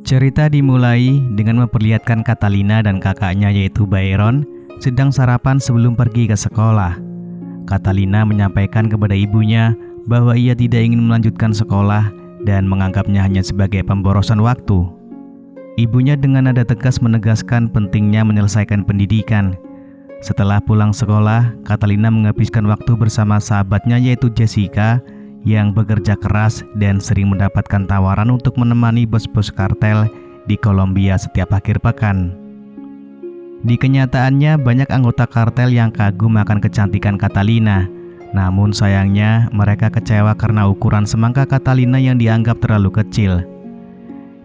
Cerita dimulai dengan memperlihatkan Catalina dan kakaknya yaitu Byron sedang sarapan sebelum pergi ke sekolah. Catalina menyampaikan kepada ibunya bahwa ia tidak ingin melanjutkan sekolah dan menganggapnya hanya sebagai pemborosan waktu. Ibunya dengan nada tegas menegaskan pentingnya menyelesaikan pendidikan. Setelah pulang sekolah, Catalina menghabiskan waktu bersama sahabatnya yaitu Jessica yang bekerja keras dan sering mendapatkan tawaran untuk menemani bos-bos kartel di Kolombia setiap akhir pekan. Di kenyataannya, banyak anggota kartel yang kagum akan kecantikan Catalina. Namun sayangnya, mereka kecewa karena ukuran semangka Catalina yang dianggap terlalu kecil.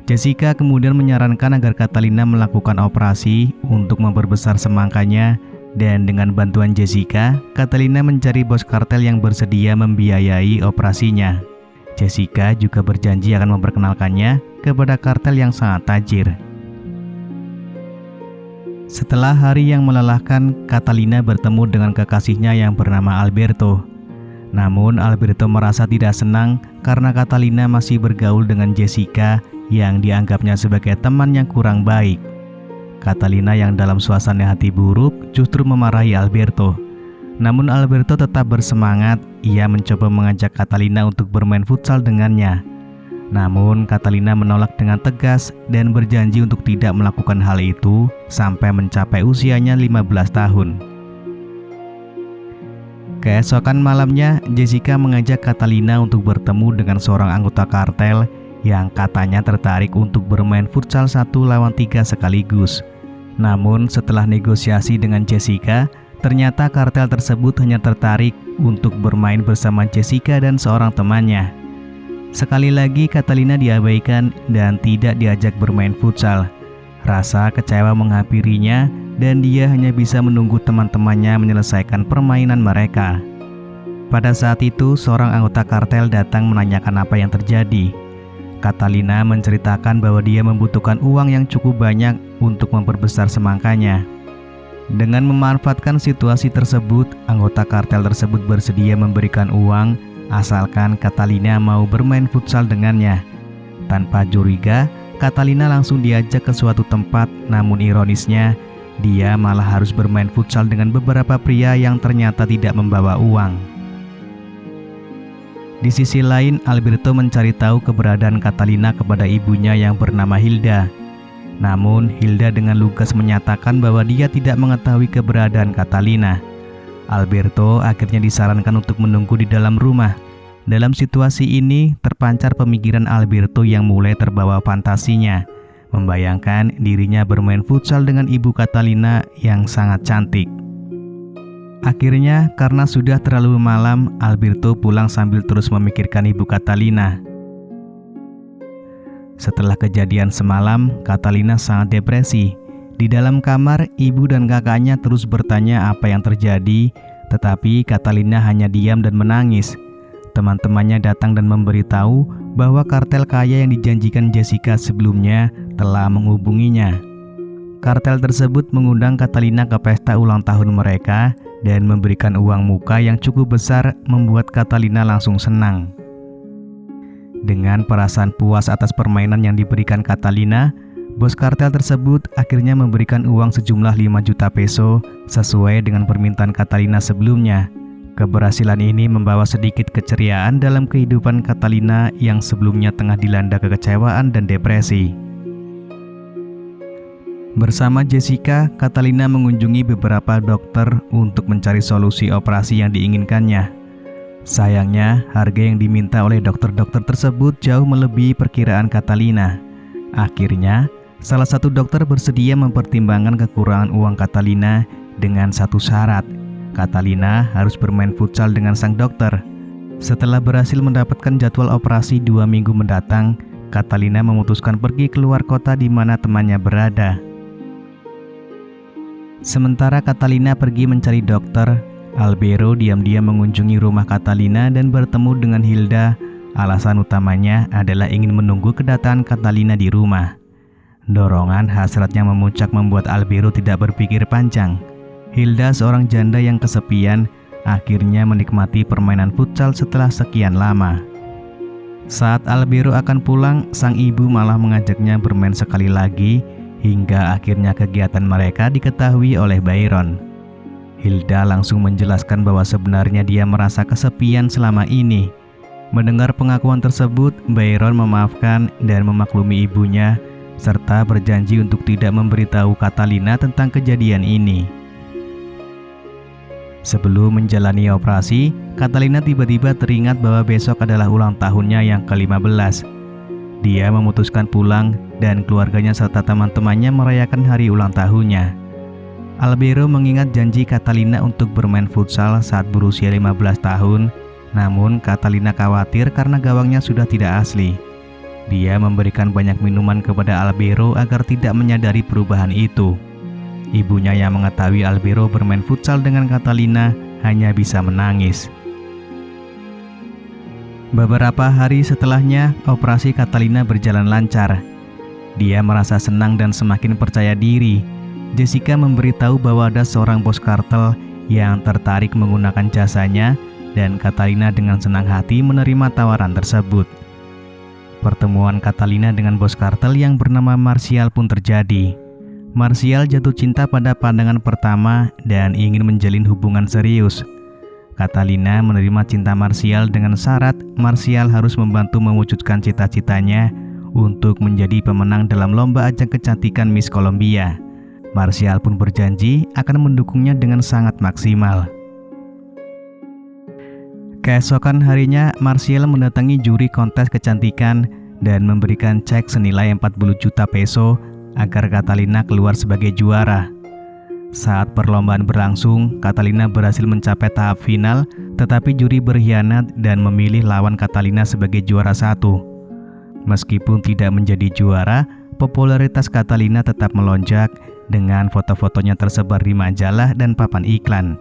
Jessica kemudian menyarankan agar Catalina melakukan operasi untuk memperbesar semangkanya. Dan dengan bantuan Jessica, Catalina mencari bos kartel yang bersedia membiayai operasinya. Jessica juga berjanji akan memperkenalkannya kepada kartel yang sangat tajir. Setelah hari yang melelahkan, Catalina bertemu dengan kekasihnya yang bernama Alberto. Namun Alberto merasa tidak senang karena Catalina masih bergaul dengan Jessica yang dianggapnya sebagai teman yang kurang baik. Catalina yang dalam suasana hati buruk justru memarahi Alberto. Namun Alberto tetap bersemangat, ia mencoba mengajak Catalina untuk bermain futsal dengannya. Namun Catalina menolak dengan tegas dan berjanji untuk tidak melakukan hal itu sampai mencapai usianya 15 tahun. Keesokan malamnya, Jessica mengajak Catalina untuk bertemu dengan seorang anggota kartel yang katanya tertarik untuk bermain futsal 1 lawan 3 sekaligus. Namun setelah negosiasi dengan Jessica, ternyata kartel tersebut hanya tertarik untuk bermain bersama Jessica dan seorang temannya. Sekali lagi Catalina diabaikan dan tidak diajak bermain futsal. Rasa kecewa menghampirinya dan dia hanya bisa menunggu teman-temannya menyelesaikan permainan mereka. Pada saat itu, seorang anggota kartel datang menanyakan apa yang terjadi. Catalina menceritakan bahwa dia membutuhkan uang yang cukup banyak untuk memperbesar semangkanya. Dengan memanfaatkan situasi tersebut, anggota kartel tersebut bersedia memberikan uang asalkan Catalina mau bermain futsal dengannya. Tanpa curiga, Catalina langsung diajak ke suatu tempat, namun ironisnya, dia malah harus bermain futsal dengan beberapa pria yang ternyata tidak membawa uang. Di sisi lain, Alberto mencari tahu keberadaan Catalina kepada ibunya yang bernama Hilda. Namun, Hilda dengan lugas menyatakan bahwa dia tidak mengetahui keberadaan Catalina. Alberto akhirnya disarankan untuk menunggu di dalam rumah. Dalam situasi ini, terpancar pemikiran Alberto yang mulai terbawa fantasinya, membayangkan dirinya bermain futsal dengan ibu Catalina yang sangat cantik. Akhirnya, karena sudah terlalu malam, Alberto pulang sambil terus memikirkan ibu Catalina. Setelah kejadian semalam, Catalina sangat depresi. Di dalam kamar, ibu dan kakaknya terus bertanya apa yang terjadi, tetapi Catalina hanya diam dan menangis. Teman-temannya datang dan memberitahu bahwa kartel kaya yang dijanjikan Jessica sebelumnya telah menghubunginya. Kartel tersebut mengundang Catalina ke pesta ulang tahun mereka dan memberikan uang muka yang cukup besar membuat Catalina langsung senang. Dengan perasaan puas atas permainan yang diberikan Catalina, bos kartel tersebut akhirnya memberikan uang sejumlah 5 juta peso sesuai dengan permintaan Catalina sebelumnya. Keberhasilan ini membawa sedikit keceriaan dalam kehidupan Catalina yang sebelumnya tengah dilanda kekecewaan dan depresi. Bersama Jessica, Catalina mengunjungi beberapa dokter untuk mencari solusi operasi yang diinginkannya. Sayangnya, harga yang diminta oleh dokter-dokter tersebut jauh melebihi perkiraan Catalina. Akhirnya, salah satu dokter bersedia mempertimbangkan kekurangan uang Catalina dengan satu syarat. Catalina harus bermain futsal dengan sang dokter. Setelah berhasil mendapatkan jadwal operasi 2 minggu mendatang, Catalina memutuskan pergi keluar kota di mana temannya berada. Sementara Catalina pergi mencari dokter, Alberto diam-diam mengunjungi rumah Catalina dan bertemu dengan Hilda. Alasan utamanya adalah ingin menunggu kedatangan Catalina di rumah. Dorongan hasratnya memuncak membuat Alberto tidak berpikir panjang. Hilda, seorang janda yang kesepian, akhirnya menikmati permainan futsal setelah sekian lama. Saat Albero akan pulang, sang ibu malah mengajaknya bermain sekali lagi hingga akhirnya kegiatan mereka diketahui oleh Byron. Hilda langsung menjelaskan bahwa sebenarnya dia merasa kesepian selama ini. Mendengar pengakuan tersebut, Byron memaafkan dan memaklumi ibunya serta berjanji untuk tidak memberitahu Catalina tentang kejadian ini. Sebelum menjalani operasi, Catalina tiba-tiba teringat bahwa besok adalah ulang tahunnya yang ke-15. Dia memutuskan pulang dan keluarganya serta teman-temannya merayakan hari ulang tahunnya. Albero mengingat janji Catalina untuk bermain futsal saat berusia 15 tahun, namun Catalina khawatir karena gawangnya sudah tidak asli. Dia memberikan banyak minuman kepada Albero agar tidak menyadari perubahan itu. Ibunya yang mengetahui Albero bermain futsal dengan Catalina hanya bisa menangis. Beberapa hari setelahnya, operasi Catalina berjalan lancar. Dia merasa senang dan semakin percaya diri. Jessica memberitahu bahwa ada seorang bos kartel yang tertarik menggunakan jasanya dan Catalina dengan senang hati menerima tawaran tersebut. Pertemuan Catalina dengan bos kartel yang bernama Martial pun terjadi. Martial jatuh cinta pada pandangan pertama dan ingin menjalin hubungan serius. Catalina menerima cinta Martial dengan syarat Martial harus membantu mewujudkan cita-citanya untuk menjadi pemenang dalam lomba ajang kecantikan Miss Colombia. Martial pun berjanji akan mendukungnya dengan sangat maksimal. Keesokan harinya, Martial mendatangi juri kontes kecantikan dan memberikan cek senilai 40 juta peso agar Catalina keluar sebagai juara. Saat perlombaan berlangsung, Catalina berhasil mencapai tahap final, tetapi juri berkhianat dan memilih lawan Catalina sebagai juara 1. Meskipun tidak menjadi juara, popularitas Catalina tetap melonjak dengan foto-fotonya tersebar di majalah dan papan iklan.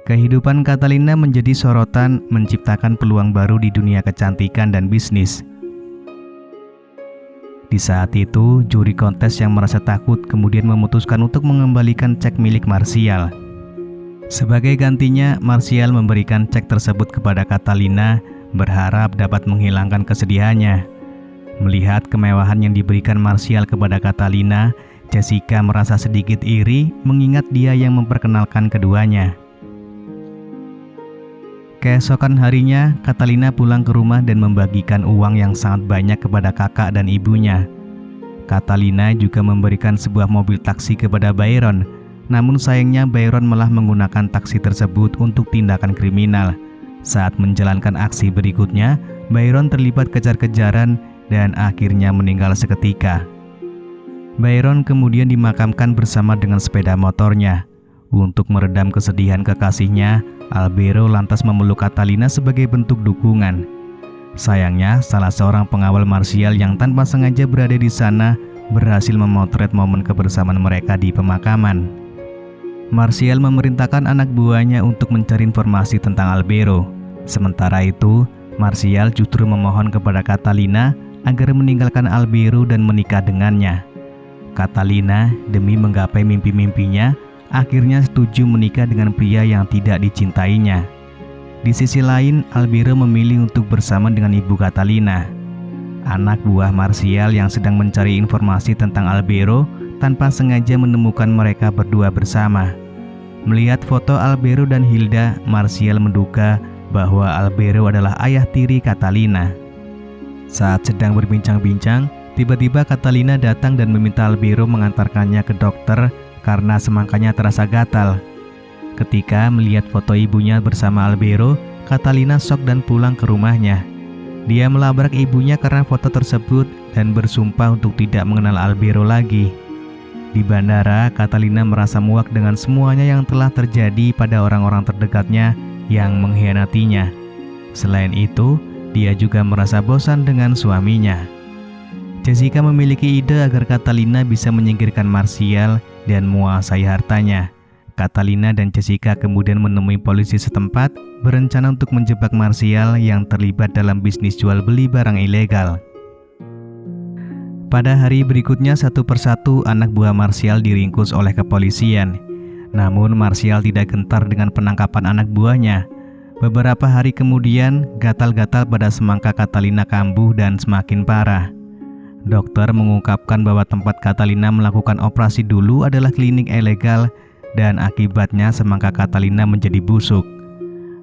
Kehidupan Catalina menjadi sorotan, menciptakan peluang baru di dunia kecantikan dan bisnis. Di saat itu, juri kontes yang merasa takut kemudian memutuskan untuk mengembalikan cek milik Martial. Sebagai gantinya, Martial memberikan cek tersebut kepada Catalina, berharap dapat menghilangkan kesedihannya. Melihat kemewahan yang diberikan Martial kepada Catalina, Jessica merasa sedikit iri mengingat dia yang memperkenalkan keduanya. Keesokan harinya, Catalina pulang ke rumah dan membagikan uang yang sangat banyak kepada kakak dan ibunya. Catalina juga memberikan sebuah mobil taksi kepada Byron, namun sayangnya Byron malah menggunakan taksi tersebut untuk tindakan kriminal. Saat menjalankan aksi berikutnya, Byron terlibat kejar-kejaran dan akhirnya meninggal seketika. Byron kemudian dimakamkan bersama dengan sepeda motornya. Untuk meredam kesedihan kekasihnya, Albero lantas memeluk Catalina sebagai bentuk dukungan. Sayangnya, salah seorang pengawal Martial yang tanpa sengaja berada di sana berhasil memotret momen kebersamaan mereka di pemakaman. Martial memerintahkan anak buahnya untuk mencari informasi tentang Albero. Sementara itu, Martial justru memohon kepada Catalina agar meninggalkan Albero dan menikah dengannya. Catalina, demi menggapai mimpi-mimpinya, akhirnya setuju menikah dengan pria yang tidak dicintainya. Di sisi lain, Albero memilih untuk bersama dengan ibu Catalina. Anak buah Martial yang sedang mencari informasi tentang Albero tanpa sengaja menemukan mereka berdua bersama. Melihat foto Albero dan Hilda, Martial menduga bahwa Albero adalah ayah tiri Catalina. Saat sedang berbincang-bincang, tiba-tiba Catalina datang dan meminta Albero mengantarkannya ke dokter karena semangkanya terasa gatal. Ketika melihat foto ibunya bersama Albero, Catalina shock dan pulang ke rumahnya. Dia melabrak ibunya karena foto tersebut dan bersumpah untuk tidak mengenal Albero lagi. Di bandara, Catalina merasa muak dengan semuanya yang telah terjadi pada orang-orang terdekatnya yang mengkhianatinya. Selain itu, dia juga merasa bosan dengan suaminya. Jessica memiliki ide agar Catalina bisa menyingkirkan Martial dan menguasai hartanya. Catalina dan Jessica kemudian menemui polisi setempat, berencana untuk menjebak Martial yang terlibat dalam bisnis jual beli barang ilegal. Pada hari berikutnya, satu persatu anak buah Martial diringkus oleh kepolisian. Namun Martial tidak gentar dengan penangkapan anak buahnya. Beberapa hari kemudian, gatal-gatal pada semangka Catalina kambuh dan semakin parah. Dokter mengungkapkan bahwa tempat Catalina melakukan operasi dulu adalah klinik ilegal dan akibatnya semangka Catalina menjadi busuk.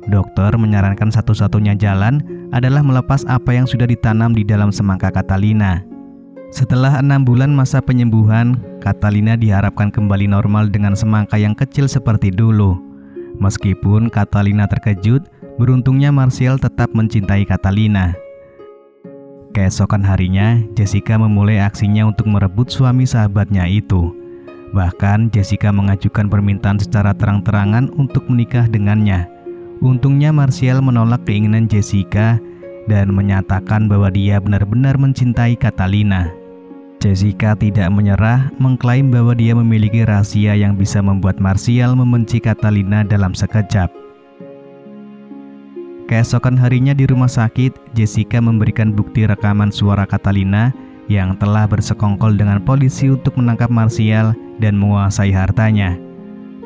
Dokter menyarankan satu-satunya jalan adalah melepas apa yang sudah ditanam di dalam semangka Catalina. Setelah 6 bulan masa penyembuhan, Catalina diharapkan kembali normal dengan semangka yang kecil seperti dulu. Meskipun Catalina terkejut, beruntungnya Marcial tetap mencintai Catalina. Keesokan harinya, Jessica memulai aksinya untuk merebut suami sahabatnya itu. Bahkan Jessica mengajukan permintaan secara terang-terangan untuk menikah dengannya. Untungnya Marcial menolak keinginan Jessica dan menyatakan bahwa dia benar-benar mencintai Catalina. Jessica tidak menyerah, mengklaim bahwa dia memiliki rahasia yang bisa membuat Marcial membenci Catalina dalam sekejap. Keesokan harinya di rumah sakit, Jessica memberikan bukti rekaman suara Catalina yang telah bersekongkol dengan polisi untuk menangkap Marcial dan menguasai hartanya.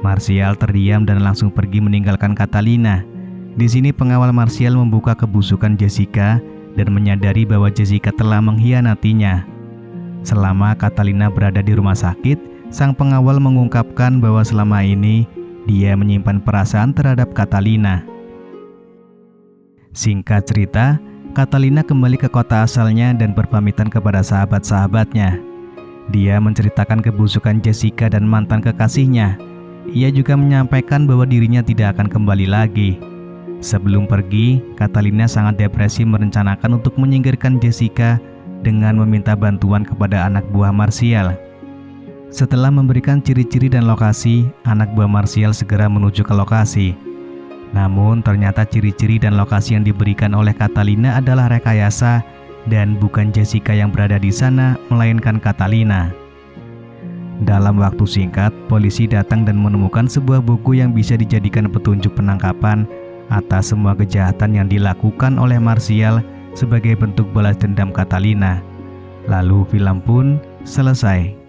Marcial terdiam dan langsung pergi meninggalkan Catalina. Di sini pengawal Marcial membuka kebusukan Jessica dan menyadari bahwa Jessica telah mengkhianatinya. Selama Catalina berada di rumah sakit, sang pengawal mengungkapkan bahwa selama ini dia menyimpan perasaan terhadap Catalina. Singkat cerita, Catalina kembali ke kota asalnya dan berpamitan kepada sahabat-sahabatnya. Dia menceritakan kebusukan Jessica dan mantan kekasihnya. Ia juga menyampaikan bahwa dirinya tidak akan kembali lagi. Sebelum pergi, Catalina sangat depresi merencanakan untuk menyingkirkan Jessica dengan meminta bantuan kepada anak buah Marcial. Setelah memberikan ciri-ciri dan lokasi, anak buah Marcial segera menuju ke lokasi. Namun ternyata ciri-ciri dan lokasi yang diberikan oleh Catalina adalah rekayasa dan bukan Jessica yang berada di sana, melainkan Catalina. Dalam waktu singkat, polisi datang dan menemukan sebuah buku yang bisa dijadikan petunjuk penangkapan atas semua kejahatan yang dilakukan oleh Marcial sebagai bentuk balas dendam Catalina. Lalu film pun selesai.